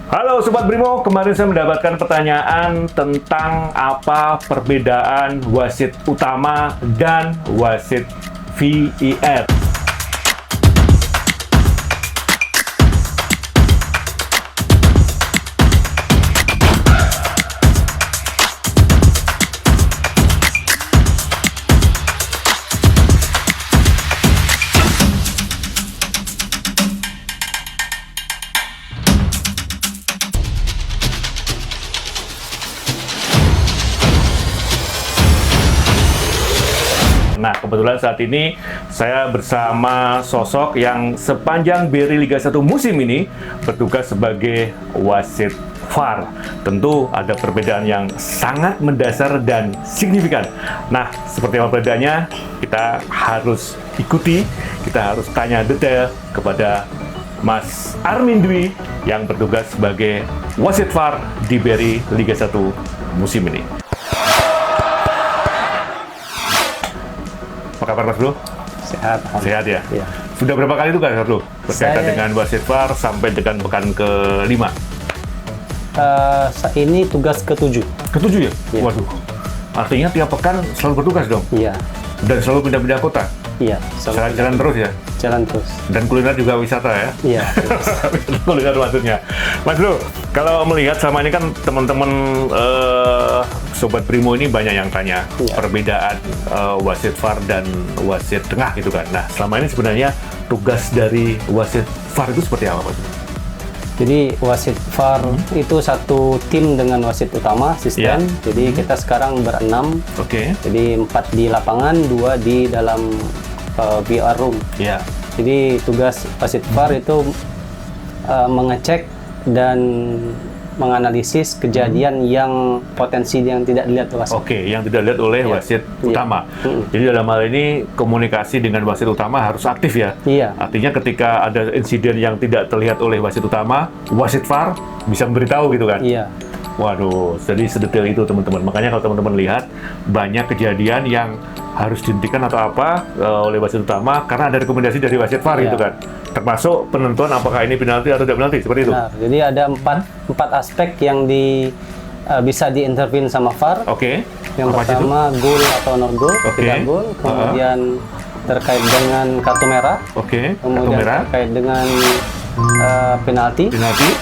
Halo Sobat Brimo, kemarin saya mendapatkan pertanyaan tentang apa perbedaan wasit utama dan wasit VAR. Nah, kebetulan saat ini saya bersama sosok yang sepanjang BRI Liga 1 musim ini bertugas sebagai wasit VAR. Tentu ada perbedaan yang sangat mendasar dan signifikan. Nah, seperti apa perbedaannya, kita harus ikuti, kita harus tanya detail kepada Mas Armin Dwi yang bertugas sebagai wasit VAR di BRI Liga 1 musim ini. Apa kabar Mas Bro? Sehat. Sehat ya? Iya. Sudah berapa kali itu Mas Bro berkaitan dengan wasit VAR sampai dengan pekan ke-5? Ini tugas ke-7. Ke-7 ya? Iya. Waduh. Artinya tiap pekan selalu bertugas dong? Iya. Dan selalu pindah-pindah kota? Iya. Jalan-jalan terus ya? Jalan terus. Dan kuliner juga wisata ya? Iya. Kuliner maksudnya. Mas Bro, kalau melihat sama ini kan teman-teman Sobat Brimo ini banyak yang tanya perbedaan wasit VAR dan wasit tengah gitu kan. Nah, selama ini sebenarnya tugas dari wasit VAR itu seperti apa Mas Bro? Jadi wasit VAR itu satu tim dengan wasit utama, asisten. Jadi kita sekarang berenam. Oke. Jadi 4 di lapangan, 2 di dalam VR room. Iya. Jadi tugas wasit VAR itu mengecek dan menganalisis kejadian yang potensi yang tidak dilihat wasit. Oke, yang tidak dilihat oleh wasit utama. Jadi dalam hal ini komunikasi dengan wasit utama harus aktif ya. Iya. Artinya ketika ada insiden yang tidak terlihat oleh wasit utama, wasit VAR bisa memberitahu gitu kan. Iya. Waduh, jadi sedetail itu teman-teman. Makanya kalau teman-teman lihat banyak kejadian yang harus dihentikan atau apa oleh wasit utama karena ada rekomendasi dari wasit VAR gitu kan. Termasuk penentuan apakah ini penalti atau tidak penalti, seperti itu. Nah, jadi ada empat aspek yang bisa diintervene sama VAR. Oke. Yang apa pertama gol atau no goal, tidak gol. Kemudian terkait dengan kartu merah. Oke. Kemudian Kartu merah. terkait dengan penalti.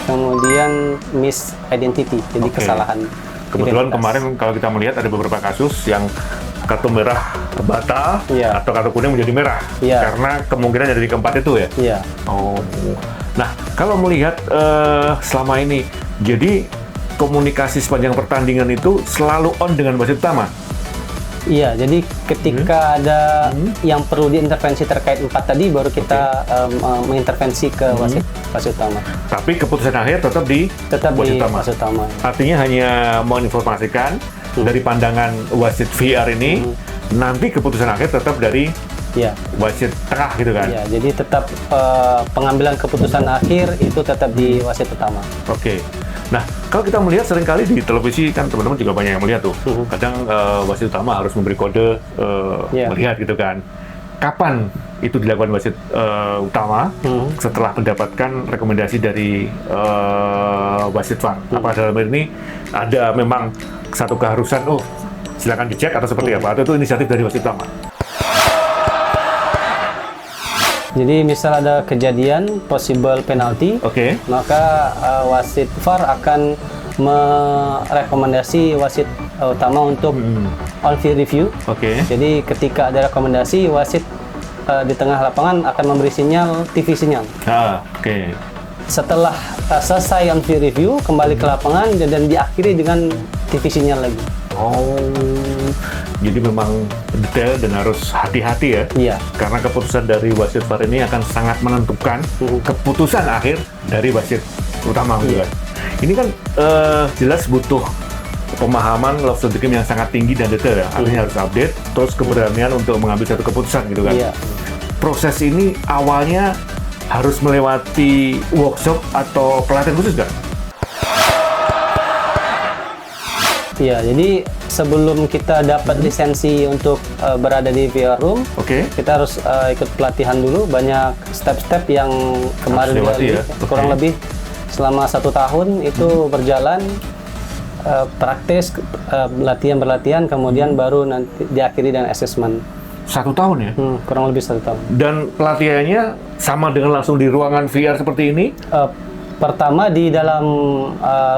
Kemudian miss identity, jadi kesalahan. Kebetulan identitas. kemarin kalau kita melihat ada beberapa kasus yang kartu merah batal atau kartu kuning menjadi merah karena kemungkinan ada di keempat itu ya. Iya. Oh. Nah, kalau melihat selama ini, jadi komunikasi sepanjang pertandingan itu selalu on dengan wasit utama. Iya, jadi ketika ada yang perlu diintervensi terkait 4 tadi, baru kita mengintervensi ke wasit utama. Tapi keputusan akhir tetap di wasit utama. Artinya hanya menginformasikan dari pandangan wasit VR ini, nanti keputusan akhir tetap dari wasit tengah gitu kan? Iya, jadi tetap pengambilan keputusan akhir itu tetap di wasit utama. Oke. Nah, kalau kita melihat seringkali di televisi kan teman-teman juga banyak yang melihat tuh. Kadang wasit utama harus memberi kode melihat gitu kan. Kapan itu dilakukan wasit utama setelah mendapatkan rekomendasi dari wasit VAR? Apa dalam hal ini ada memang satu keharusan, silakan dicek atau seperti apa? Atau itu inisiatif dari wasit utama? Jadi misal ada kejadian possible penalti, maka wasit VAR akan merekomendasi wasit utama untuk on-field review. Jadi ketika ada rekomendasi, wasit di tengah lapangan akan memberi sinyal TV sinyal. Setelah selesai on-field review, kembali ke lapangan dan diakhiri dengan TV sinyal lagi. Jadi memang detail dan harus hati-hati ya. Iya. Karena keputusan dari wasit VAR ini akan sangat menentukan keputusan akhir dari wasit utama. Ini kan jelas butuh pemahaman love the game yang sangat tinggi dan detail ya. Artinya harus update, terus keberanian untuk mengambil satu keputusan gitu kan. Proses ini awalnya harus melewati workshop atau pelatihan khusus kan? Iya, jadi sebelum kita dapat lisensi untuk berada di VR Room, kita harus ikut pelatihan dulu. Banyak step-step yang kemarin dilewati, kurang lebih selama 1 tahun itu berjalan praktis, berlatihan, kemudian baru nanti diakhiri dengan assessment. 1 tahun ya? Kurang lebih 1 tahun. Dan pelatihannya sama dengan langsung di ruangan VR seperti ini? Pertama di dalam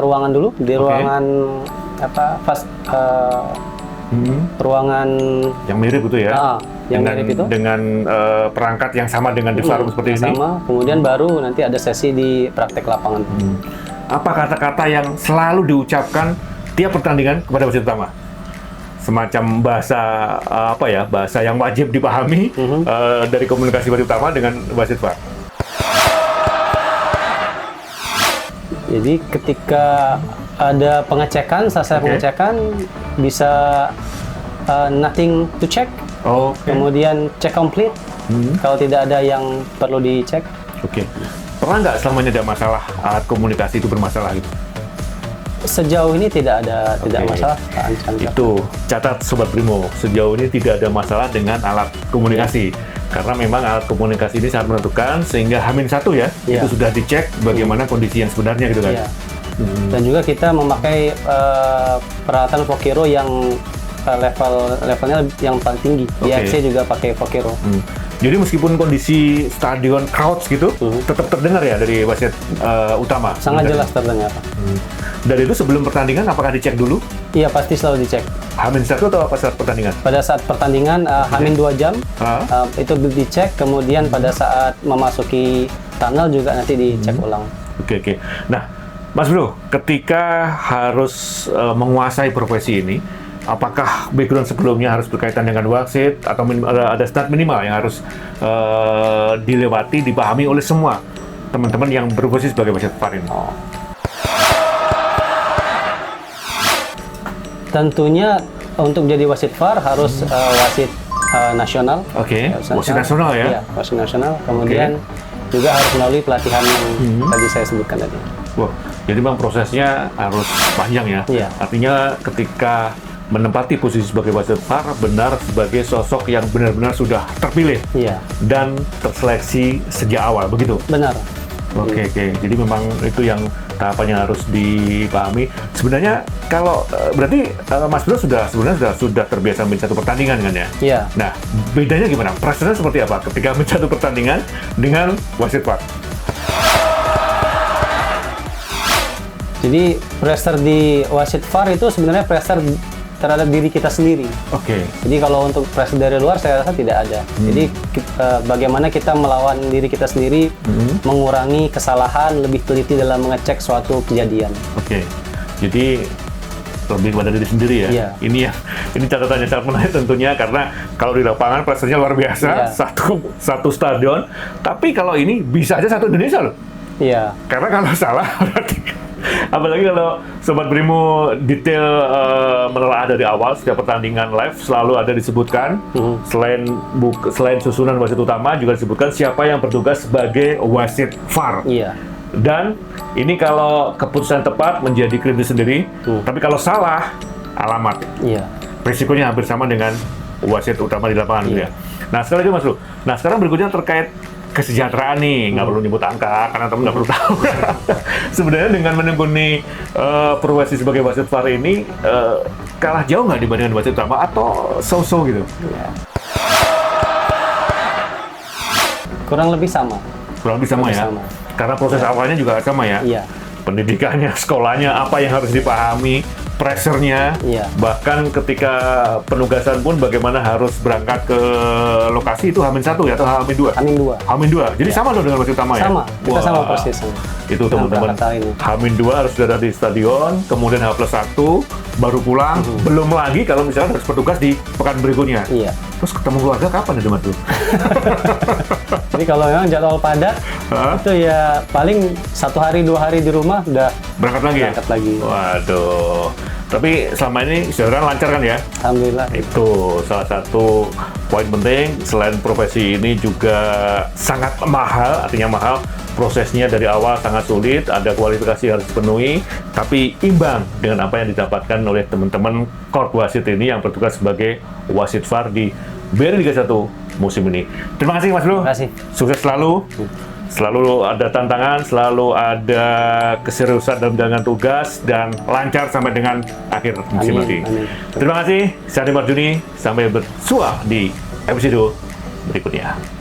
ruangan dulu, di ruangan ruangan yang mirip itu ya? Yang dengan, mirip itu. Dengan perangkat yang sama dengan di forum seperti ini? Sama, kemudian baru nanti ada sesi di praktek lapangan. Apa kata-kata yang selalu diucapkan tiap pertandingan kepada wasit utama? Semacam bahasa bahasa yang wajib dipahami dari komunikasi wasit utama dengan wasit VAR. Jadi ketika ada pengecekan, selesai pengecekan bisa nothing to check. Kemudian check complete. Kalau tidak ada yang perlu dicek. Pernah nggak selamanya ada masalah alat komunikasi itu bermasalah gitu? Sejauh ini tidak ada masalah. Itu catat Sobat Brimo, sejauh ini tidak ada masalah dengan alat komunikasi. Karena memang alat komunikasi ini sangat menentukan, sehingga H-1 ya, itu sudah dicek bagaimana kondisi yang sebenarnya gitu kan. Dan juga kita memakai peralatan Vokero yang levelnya yang paling tinggi. Di FC juga pakai Vokero. Jadi meskipun kondisi stadion crowds gitu, tetap terdengar ya dari wasit utama? Sangat jelas terdengar. Dan itu sebelum pertandingan apakah dicek dulu? Iya, pasti selalu dicek. H-1 atau pada saat pertandingan? Pada saat pertandingan, H-2 jam, itu dicek, kemudian pada saat memasuki tunnel juga nanti dicek ulang. Oke. Nah, Mas Bro, ketika harus menguasai profesi ini, apakah background sebelumnya harus berkaitan dengan wasit atau ada start minimal yang harus dilewati, dipahami oleh semua teman-teman yang berprofesi sebagai wasit VAR ini? Tentunya untuk jadi wasit VAR harus wasit nasional. Wasit nasional ya? Iya, wasit nasional. Kemudian juga harus melalui pelatihan yang tadi saya sebutkan tadi. Jadi memang prosesnya harus panjang ya? Iya. Artinya ketika menempati posisi sebagai wasit VAR benar sebagai sosok yang benar-benar sudah terpilih dan terseleksi sejak awal, begitu? Benar. Oke. Jadi memang itu yang tahapan yang harus dipahami. Sebenarnya kalau berarti Mas Bro sudah terbiasa main satu pertandingan kan ya? Iya. Nah, bedanya gimana? Pressure-nya seperti apa ketika main satu pertandingan dengan wasit VAR? Jadi pressure di wasit VAR itu sebenarnya pressure terhadap diri kita sendiri. Jadi kalau untuk pressure dari luar saya rasa tidak ada. Jadi bagaimana kita melawan diri kita sendiri, mengurangi kesalahan, lebih teliti dalam mengecek suatu kejadian. Jadi lebih pada diri sendiri ya. Iya. Ini catatannya sangat menarik tentunya, karena kalau di lapangan pressure-nya luar biasa, satu stadion. Tapi kalau ini bisa aja satu Indonesia loh. Iya. Karena kalau salah berarti, apalagi kalau Sobat Brimo detail menelaah dari awal, setiap pertandingan live selalu ada disebutkan, selain susunan wasit utama juga disebutkan siapa yang bertugas sebagai wasit VAR. Dan ini kalau keputusan tepat menjadi kritis sendiri, tapi kalau salah, alamat. Risikonya hampir sama dengan wasit utama di lapangan gitu ya. Nah, sekali lagi Mas Bro. Nah, sekarang berikutnya terkait kesejahteraan nih, nggak perlu nyebut angka karena teman nggak perlu tahu. Sebenarnya dengan menekuni profesi sebagai wasit VAR ini kalah jauh nggak dibandingkan wasit utama atau so-so gitu? Kurang lebih sama. Kurang lebih sama ya? Karena proses awalnya juga sama ya? Pendidikannya, sekolahnya, apa yang harus dipahami, pressure-nya, bahkan ketika penugasan pun bagaimana harus berangkat ke lokasi itu H-1 ya atau H-2? H-2. Jadi sama dong dengan wasit utama ya? Sama, kita sama persis. Itu teman-teman, H-2 harus sudah ada di stadion, kemudian H+1 baru pulang, belum lagi kalau misalnya harus bertugas di pekan berikutnya. Terus ketemu keluarga kapan ya Mas? Jadi kalau memang jadwal padat, itu ya paling 1 hari 2 hari di rumah udah berangkat lagi. Waduh. Tapi selama ini kesejahteraan lancar kan ya? Alhamdulillah. Itu salah satu poin penting. Selain profesi ini juga sangat mahal, artinya mahal. Prosesnya dari awal sangat sulit, ada kualifikasi yang harus dipenuhi, tapi imbang dengan apa yang didapatkan oleh teman-teman Korp Wasit ini yang bertugas sebagai wasit VAR di BRI Liga 1 musim ini. Terima kasih Mas Bro. Terima kasih. Sukses selalu. Selalu ada tantangan, selalu ada keseriusan dalam menjalankan tugas, dan lancar sampai dengan akhir musim nanti. Terima kasih, saya Adi Marjuni. Sampai bersua di episode berikutnya.